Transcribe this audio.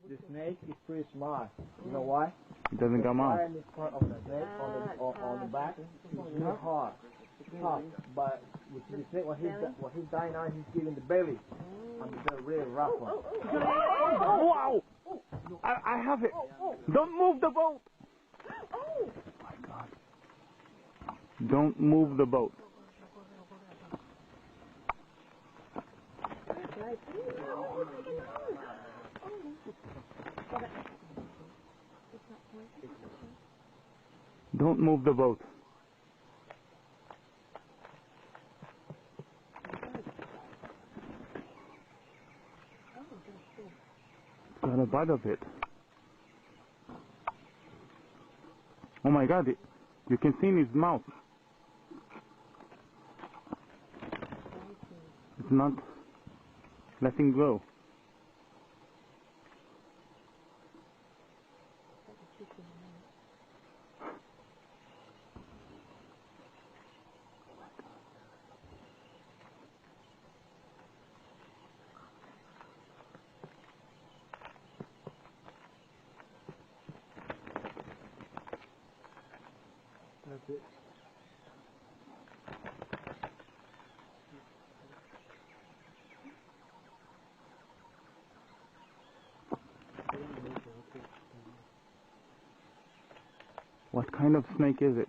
The snake is pretty smart. You know why? It doesn't come out. The part of the snake on the back is really hard, tough. But with the snake, when he's dying now, he's giving the belly, and it's a really rough one. Wow! I have it. Don't move the boat. Oh my God! Don't move the boat. Don't move the boat. Got a bite of it. Oh my God, you can see in his mouth. It's not letting go. That's it. What kind of snake is it?